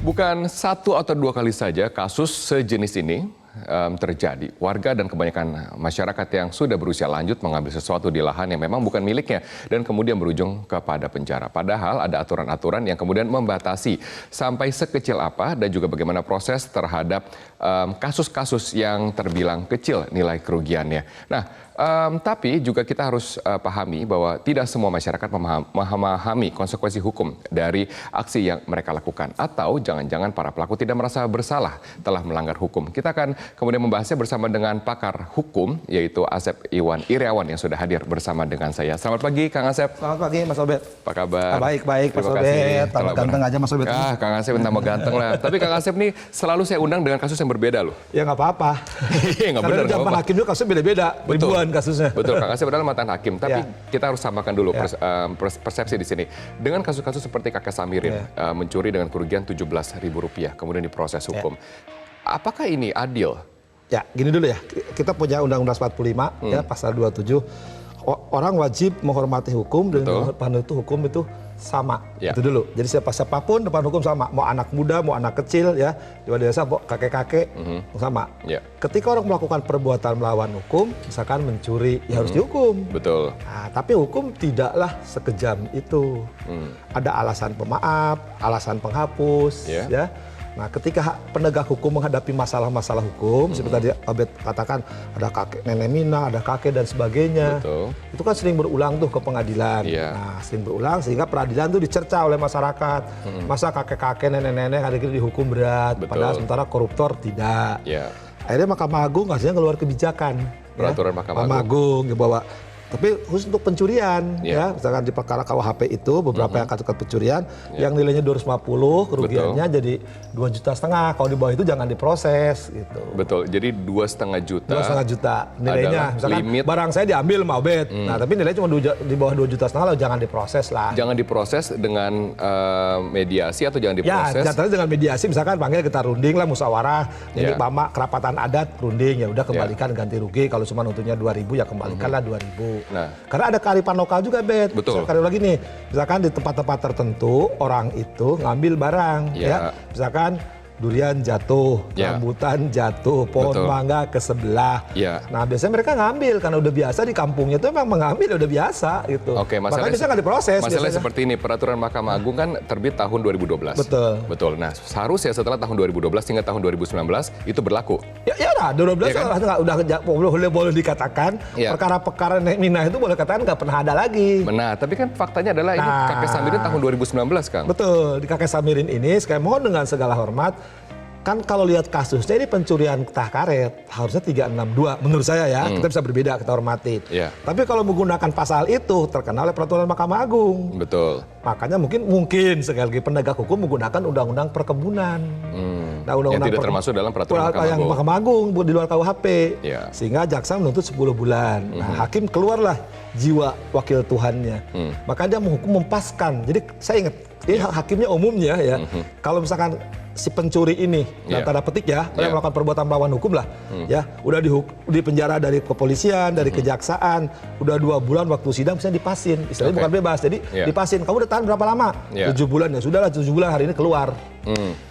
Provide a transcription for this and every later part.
Bukan satu atau dua kali saja kasus sejenis ini terjadi. Warga dan kebanyakan masyarakat yang sudah berusia lanjut mengambil sesuatu di lahan yang memang bukan miliknya dan kemudian berujung kepada penjara. Padahal ada aturan-aturan yang kemudian membatasi sampai sekecil apa dan juga bagaimana proses terhadap kasus-kasus yang terbilang kecil nilai kerugiannya. Nah, tapi juga kita harus pahami bahwa tidak semua masyarakat memahami konsekuensi hukum dari aksi yang mereka lakukan. Atau jangan-jangan para pelaku tidak merasa bersalah telah melanggar hukum. Kita akan kemudian membahasnya bersama dengan pakar hukum, yaitu Asep Iwan Iriawan yang sudah hadir bersama dengan saya. Selamat pagi, Kang Asep. Selamat pagi, Mas Obed. Apa kabar? Baik, Mas Obed. Tambah ganteng aja, Mas Obed. Kang Asep tambah ganteng lah. Tapi Kang Asep nih selalu saya undang dengan kasus yang berbeda loh. Ya nggak apa-apa. Iya nggak benar. Karena zaman hakim itu kasusnya beda-beda, ribuan kasusnya. Betul, Kang Asep adalah mantan hakim. Tapi kita harus samakan dulu persepsi di sini. Dengan kasus-kasus seperti kakek Samirin mencuri dengan kerugian Rp17.000, kemudian diproses hukum. Apakah ini adil? Ya, gini dulu ya. Kita punya Undang-Undang 45 ya, pasal 27. Orang wajib menghormati hukum dan depan itu hukum itu sama. Itu dulu. Jadi siapapun depan hukum sama. Mau anak muda, mau anak kecil ya, di desa, mau kakek-kakek sama. Ketika orang melakukan perbuatan melawan hukum, misalkan mencuri, ya harus dihukum. Betul. Nah, tapi hukum tidaklah sekejam itu. Ada alasan pemaaf, alasan penghapus, ya. Nah, ketika penegak hukum menghadapi masalah-masalah hukum, seperti tadi Obed katakan, ada kakek nenek Mina, ada kakek dan sebagainya. Betul. Itu kan sering berulang tuh ke pengadilan. Nah, sering berulang sehingga peradilan tuh dicerca oleh masyarakat. Masa kakek-kakek, nenek-nenek hari-hari dihukum berat, padahal sementara koruptor tidak. Akhirnya Mahkamah Agung hasilnya keluar kebijakan. Peraturan Mahkamah Agung ya, bahwa tapi khusus untuk pencurian, ya misalkan di perkara KUHP itu beberapa yang kasus pencurian yang nilainya 250 kerugiannya jadi 2,5 juta. Kalau di bawah itu jangan diproses gitu. Betul. Jadi 2,5 juta. 2,5 juta nilainya. Misalkan limit. Barang saya diambil mau bet. Nah tapi nilainya cuma di bawah 2,5 juta, lalu jangan diproses lah. Jangan diproses dengan mediasi atau jangan diproses? Ya, catanya dengan mediasi. Misalkan panggil kita runding lah, musyawarah, jadi mama kerapatan adat runding ya udah kembalikan ganti rugi. Kalau cuma untungnya 2.000 ya kembalikanlah 2.000. Nah, karena ada kearifan lokal juga, Bet. Betul. Misalkan lagi nih, misalkan di tempat-tempat tertentu orang itu ngambil barang, ya. Misalkan durian jatuh, rambutan jatuh, pohon mangga ke sebelah. Nah, biasanya mereka ngambil karena udah biasa di kampungnya itu memang mengambil udah biasa gitu. Oke, masalahnya bisa nggak diproses. Masalahnya seperti ini, peraturan Mahkamah Agung kan terbit tahun 2012. Betul. Nah, seharusnya setelah tahun 2012 hingga tahun 2019 itu berlaku. Ya lah, 2012 udah boleh dikatakan perkara-perkara Nek Mina itu boleh katakan nggak pernah ada lagi. Nah, tapi kan faktanya adalah ini kakek Samirin tahun 2019, Kang. Betul, di kakek Samirin ini saya mohon dengan segala hormat, kan kalau lihat kasusnya ini pencurian tah karet harusnya 362 menurut saya ya, kita bisa berbeda, kita hormati. Tapi kalau menggunakan pasal itu terkenal oleh peraturan Mahkamah Agung. Betul. Makanya mungkin sekali lagi penegak hukum menggunakan undang-undang perkebunan. Nah, undang-undang yang tidak termasuk dalam peraturan Mahkamah Agung di luar KUHP. Sehingga jaksa menuntut 10 bulan. Nah, hakim keluarlah jiwa wakil Tuhannya. Maka dia menghukum mempaskan. Jadi saya ingat, ini hakimnya umumnya ya. Kalau misalkan si pencuri ini, tanda petik ya, yang melakukan perbuatan melawan hukum lah, ya, udah di penjara dari kepolisian, dari kejaksaan, udah 2 bulan waktu sidang, misalnya dipasin, istilahnya bukan bebas, jadi dipasin. Kamu udah tahan berapa lama? 7 bulan ya, sudahlah 7 bulan hari ini keluar.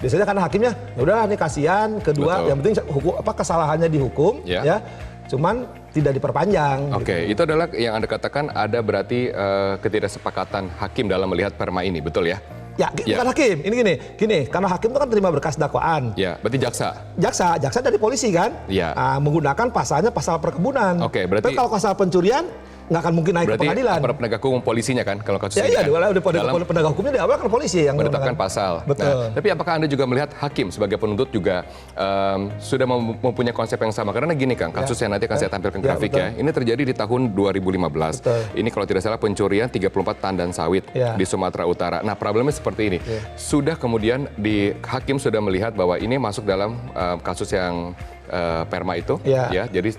Biasanya karena hakimnya, ya udahlah ini kasihan, kedua, yang penting kesalahannya dihukum, ya, cuman tidak diperpanjang. Oke, itu adalah yang Anda katakan ada berarti ketidaksepakatan hakim dalam melihat perma ini, betul ya? Ya, bukan hakim. Ini gini, karena hakim itu kan terima berkas dakwaan. Ya, berarti jaksa dari polisi kan? Menggunakan pasalnya pasal perkebunan. Oke, berarti. Tapi kalau pasal pencurian nggak akan mungkin naik ke pengadilan. Berarti penegak hukum polisinya kan kalau kasus ini? Iya, udah penegak hukumnya di awal kan polisi yang menetapkan pasal. Betul. Nah, tapi apakah Anda juga melihat hakim sebagai penuntut juga sudah mempunyai konsep yang sama? Karena gini Kang, kasus yang nanti akan saya tampilkan grafik ya. Ini terjadi di tahun 2015. Ini kalau tidak salah pencurian 34 tandan sawit di Sumatera Utara. Nah, problemnya seperti ini. Sudah kemudian hakim sudah melihat bahwa ini masuk dalam kasus yang perma itu, ya. Jadi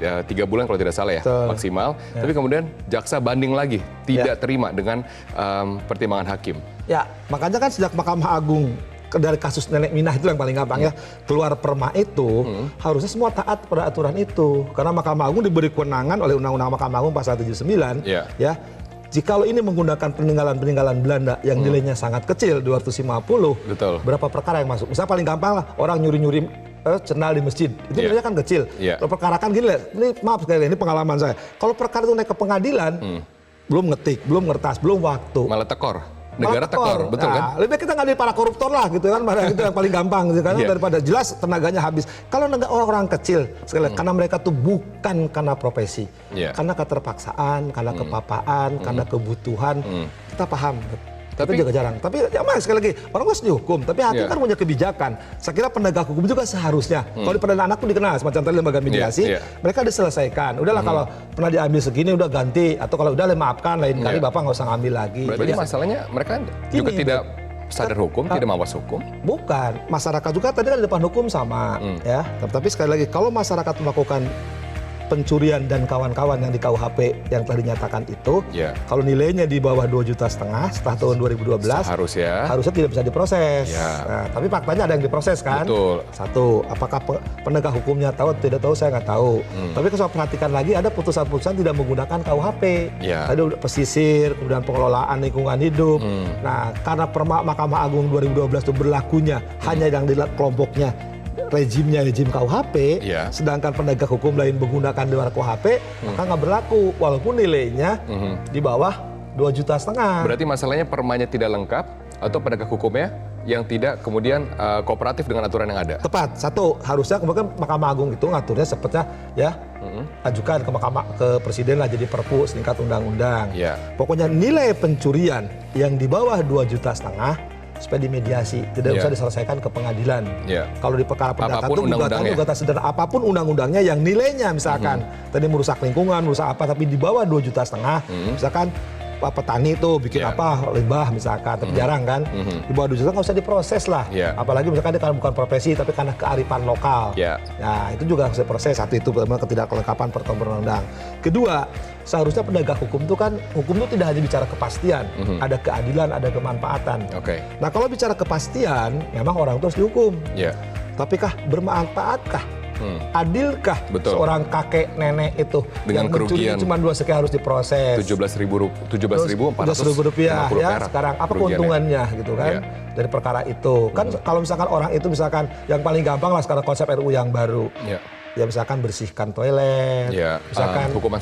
3 bulan kalau tidak salah ya, maksimal. Tapi kemudian jaksa banding lagi, tidak terima dengan pertimbangan hakim. Ya, makanya kan sejak Mahkamah Agung dari kasus Nenek Minah itu yang paling gampang ya, keluar perma itu harusnya semua taat pada aturan itu. Karena Mahkamah Agung diberi kewenangan oleh Undang-Undang Mahkamah Agung pasal 79 ya, jikalau ini menggunakan peninggalan-peninggalan Belanda yang nilainya sangat kecil, 250, Betul. berapa perkara yang masuk? Misalnya paling gampang lah, orang nyuri-nyuri cendal di masjid, itu nilainya kan kecil. Kalau perkara kan gini, ini maaf sekali, ini pengalaman saya. Kalau perkara itu naik ke pengadilan, belum ngetik, belum ngertas, belum waktu. Malah tekor. Negara tekor, betul kan? Lebih baik kita nggak para koruptor lah gitu kan, itu yang paling gampang gitu kan, daripada jelas tenaganya habis. Kalau orang-orang kecil, sekali lagi, karena mereka tuh bukan karena profesi, karena keterpaksaan, karena kepapaan, karena kebutuhan, kita paham. Tapi juga jarang. Tapi ya mas, sekali lagi orang harus dihukum. Tapi hakim kan punya kebijakan. Saya kira penegak hukum juga seharusnya. Kalau di peradilan anak pun dikenal semacam tadi lembaga mediasi, mereka diselesaikan. Udahlah kalau pernah diambil segini udah ganti. Atau kalau udah maafkan lain kali bapak nggak usah ngambil lagi. Berarti masalahnya mereka juga tidak sadar hukum, tidak mawas hukum. Bukan. Masyarakat juga tadi kan di depan hukum sama. Ya. Tapi sekali lagi kalau masyarakat melakukan pencurian dan kawan-kawan yang di KUHP yang telah dinyatakan itu, kalau nilainya di bawah 2,5 juta setelah tahun 2012, harusnya tidak bisa diproses. Nah, tapi faktanya ada yang diproses kan? Betul. Satu, apakah penegak hukumnya tahu atau tidak tahu, saya nggak tahu. Tapi kalau saya perhatikan lagi ada putusan-putusan tidak menggunakan KUHP. Ada pesisir, kemudian pengelolaan lingkungan hidup. Nah, karena Mahkamah Agung 2012 itu berlakunya hanya yang di kelompoknya rejim KUHP, sedangkan penegak hukum lain menggunakan di luar KUHP, maka nggak berlaku walaupun nilainya di bawah 2,5 juta. Berarti masalahnya permanya tidak lengkap atau penegak hukumnya yang tidak kemudian kooperatif dengan aturan yang ada. Tepat. Satu, harusnya kemudian Mahkamah Agung itu ngaturnya sepertinya ajukan ke presiden lah jadi perpu setingkat undang-undang. Pokoknya nilai pencurian yang di bawah 2,5 juta supaya dimediasi, tidak usah diselesaikan ke pengadilan. Kalau di perkara perdata itu gugatan sederhana apapun undang-undangnya yang nilainya misalkan tadi merusak lingkungan, merusak apa, tapi di bawah 2,5 juta, misalkan petani itu bikin apa limbah misalkan, tapi jarang kan, di bawah 2 juta nggak usah diproses lah. Apalagi misalkan dia karena bukan profesi tapi karena kearifan lokal. Nah itu juga harus diproses. Satu itu benar-benar ketidakkelengkapan peraturan undang. Kedua, seharusnya penegak hukum itu kan, hukum itu tidak hanya bicara kepastian, ada keadilan, ada kemanfaatan. Nah kalau bicara kepastian, memang orang itu harus dihukum. Tapi kah bermanfaatkah? Adilkah seorang kakek nenek itu dengan kerugian cuma 2 sekian harus diproses Rp17.450 ya sekarang apa keuntungannya gitu kan dari perkara itu kan. Kalau misalkan orang itu misalkan yang paling gampang lah sekarang konsep RU yang baru ya misalkan bersihkan toilet, misalkan hukuman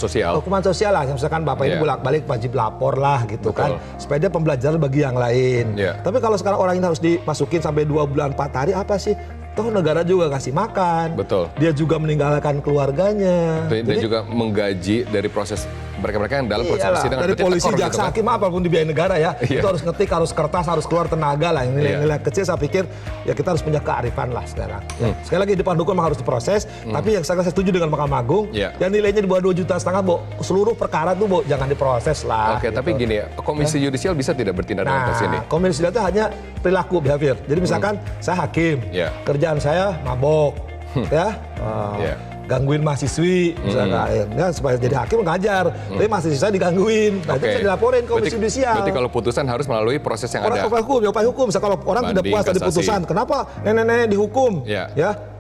sosial lah, misalkan bapak ini bolak-balik wajib lapor lah gitu kan, supaya dia pembelajaran bagi yang lain. Tapi kalau sekarang orang ini harus dimasukin sampai 2 bulan 4 hari, apa sih? Toh negara juga kasih makan, dia juga meninggalkan keluarganya, dan juga menggaji dari proses mereka-mereka yang dalam proses persidangan. Dari polisi, jaksa, hakim, apapun dibiayai negara ya, itu harus ngetik, harus kertas, harus keluar tenaga lah. Yang nilai-nilai kecil saya pikir ya kita harus punya kearifan lah sekarang. Sekali lagi depan hukum harus diproses, tapi yang saya setuju dengan Mahkamah Agung, yang nilainya di bawah 2,5 juta, seluruh perkara tuh jangan diproses lah. Gitu. Tapi gini ya, Komisi Yudisial bisa tidak bertindak dalam kasus ini? Komisi Yudisial itu hanya perilaku behavior. Jadi misalkan saya hakim, kerjaan saya mabok, gangguin mahasiswi, misalnya, supaya jadi hakim ngajar, tapi mahasiswi saya digangguin, nah itu bisa dilaporin ke Komisi Yudisial. Berarti kalau putusan harus melalui proses yang ada. Upaya hukum, misalnya kalau orang tidak puas dari putusan, kenapa nenek-nenek dihukum,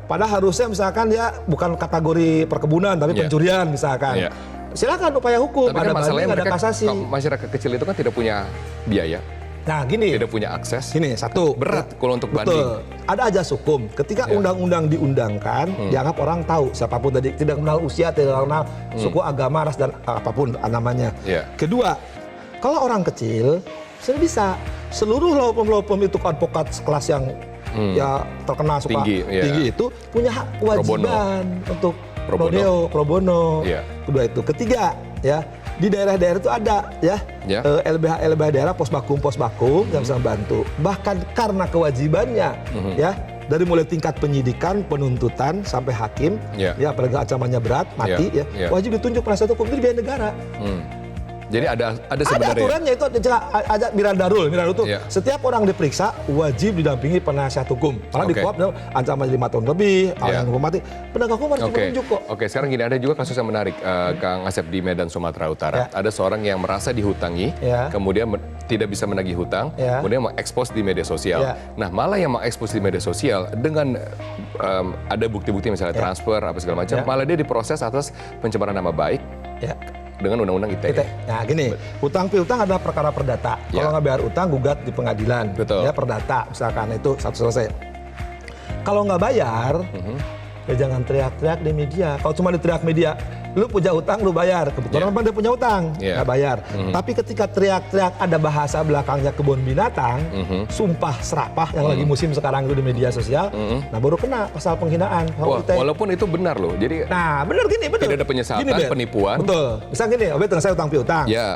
padahal harusnya misalkan dia bukan kategori perkebunan, tapi pencurian misalkan. Silakan upaya hukum, tapi ada kan masalahnya banding, ada kasasi. Masyarakat kecil itu kan tidak punya biaya. Nah gini, tidak punya akses. Gini, satu, berat kalau untuk banding. Ada ajas hukum. Ketika undang-undang diundangkan, dianggap orang tahu siapapun tadi, tidak kenal usia, tidak kenal suku, agama, ras dan apapun namanya. Kedua, kalau orang kecil sudah bisa. Seluruh lopom-lopom itu advokat sekelas yang ya terkenal suka tinggi itu punya hak kewajiban untuk pro bono. Kedua itu. Ketiga, di daerah-daerah itu ada LBH daerah, pos bakum yang bisa membantu. Bahkan karena kewajibannya dari mulai tingkat penyidikan, penuntutan sampai hakim, apalagi ancamannya berat, mati, wajib ditunjuk penasihat hukum itu dibiayai negara. Jadi ada sebenarnya. Ada aturannya itu ada Mirandarul itu setiap orang diperiksa wajib didampingi penasihat hukum. Malah di KUHP ancaman 5 tahun lebih, yang hukum mati. Penegak hukum harus ditunjuk kok. Sekarang gini, ada juga kasus yang menarik, Kang Asep, di Medan, Sumatera Utara. Ada seorang yang merasa dihutangi, kemudian tidak bisa menagih hutang, kemudian mengekspos di media sosial. Nah, malah yang mengekspos di media sosial dengan ada bukti-bukti misalnya transfer apa segala macam, malah dia diproses atas pencemaran nama baik. dengan undang-undang ITE. Nah gini, utang piutang adalah perkara perdata. Ya. Kalau nggak bayar utang, gugat di pengadilan. Betul. Ya perdata, misalkan itu satu selesai. Kalau nggak bayar, ya jangan teriak-teriak di media. Kalau cuma diteriak media, lu punya utang, lu bayar. Kebetulan memang dia punya utang, nggak bayar. Tapi ketika teriak-teriak ada bahasa belakangnya kebun binatang, sumpah serapah yang lagi musim sekarang itu di media sosial, nah baru kena pasal penghinaan. Wah, walaupun itu benar loh. Jadi nah benar gini, benar. tidak ada penyesatan, Bet. penipuan. Betul. Misal gini, Obet saya utang piutang. Ya.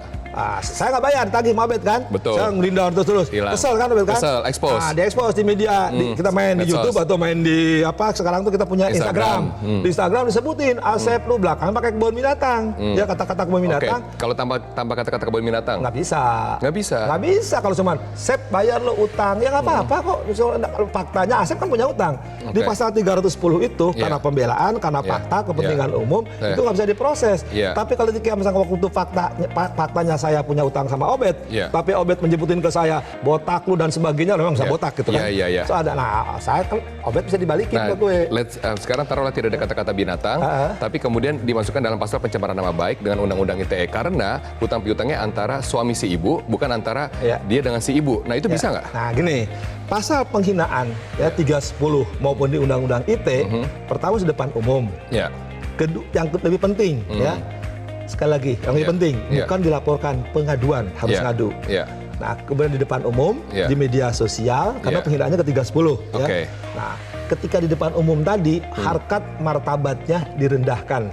Saya nggak bayar, tagih sama Obet kan. Betul. Saya ngelindar terus. Hilang. Kesel kan Obet kan. Kesel, expose. Nah, di-expose di media. Kita main di Medsos. YouTube atau main di apa, sekarang tuh kita punya Instagram. Di Instagram disebutin, Asep lu belakang pakai kebun binatang. Ya kata-kata kebun Oke, binatang. kalau tanpa kata-kata kebun binatang. Nggak bisa. Nggak bisa. Nggak bisa kalau cuman Sep bayar lo utang. Ya nggak apa-apa kok. Misalnya, faktanya Asep kan punya utang. Di pasal 310 itu karena pembelaan, karena fakta, kepentingan umum, itu nggak bisa diproses. Tapi kalau ketika misalnya waktu itu faktanya saya punya utang sama Obet, tapi Obet menyebutin ke saya botak lu dan sebagainya, memang bisa botak gitu kan. So ada, nah saya kan Obet bisa dibalikin ke gue. Sekarang taruhlah tidak ada kata-kata binatang, tapi kemudian dimasukkan dalam pasal pencemaran nama baik dengan undang-undang ITE karena utang piutangnya antara suami si ibu, bukan antara dia dengan si ibu. Nah itu bisa nggak? Nah gini, pasal penghinaan ya 310 maupun di undang-undang ITE, pertama di depan umum. Kedua, yang lebih penting ya. Sekali lagi, yang lebih penting bukan dilaporkan, pengaduan harus ngadu. Nah, kemudian di depan umum, di media sosial, karena penghinaannya ke 310. Ya. Nah, ketika di depan umum tadi, harkat martabatnya direndahkan.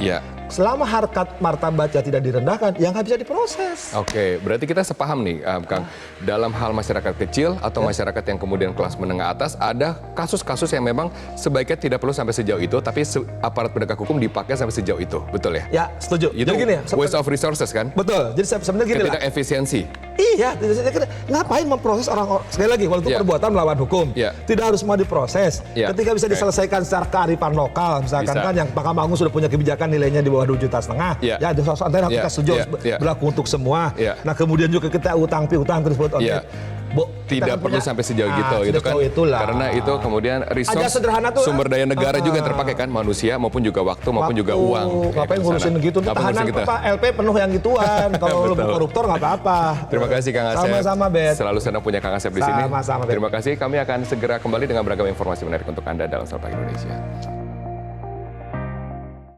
Selama harkat martabatnya tidak direndahkan, ya nggak bisa diproses. Oke, berarti kita sepaham nih, Kang. Dalam hal masyarakat kecil atau masyarakat yang kemudian kelas menengah atas, ada kasus-kasus yang memang sebaiknya tidak perlu sampai sejauh itu, tapi aparat penegak hukum dipakai sampai sejauh itu, betul ya? Ya, setuju. Itu jadi gini, waste of resources kan? Betul. Jadi sebenarnya gini lah. Efisiensi. Iya, ngapain memproses orang sekali lagi walaupun perbuatan melawan hukum, tidak harus mau diproses. Ketika bisa diselesaikan secara kearifan lokal, misalkan kan yang Mahkamah Agung sudah punya kebijakan nilainya di bawah 2,5 juta, ya di antara kita setuju berlaku untuk semua. Nah kemudian juga kita utang piutang terus buat tidak perlu sampai sejauh gitu kan? Karena itu kemudian resource sumber daya negara juga terpakai kan, manusia maupun juga waktu maupun juga uang. Ngapain ngurusin gitu? Tahanan apa LP penuh yang gituan. Kalau lu koruptor nggak apa-apa. Terima kasih Kang Asep. Sama-sama Bet. Selalu senang punya Kang Asep di sini. Sama-sama Bet. Terima kasih. Kami akan segera kembali dengan beragam informasi menarik untuk Anda dalam Selamat Pagi Indonesia.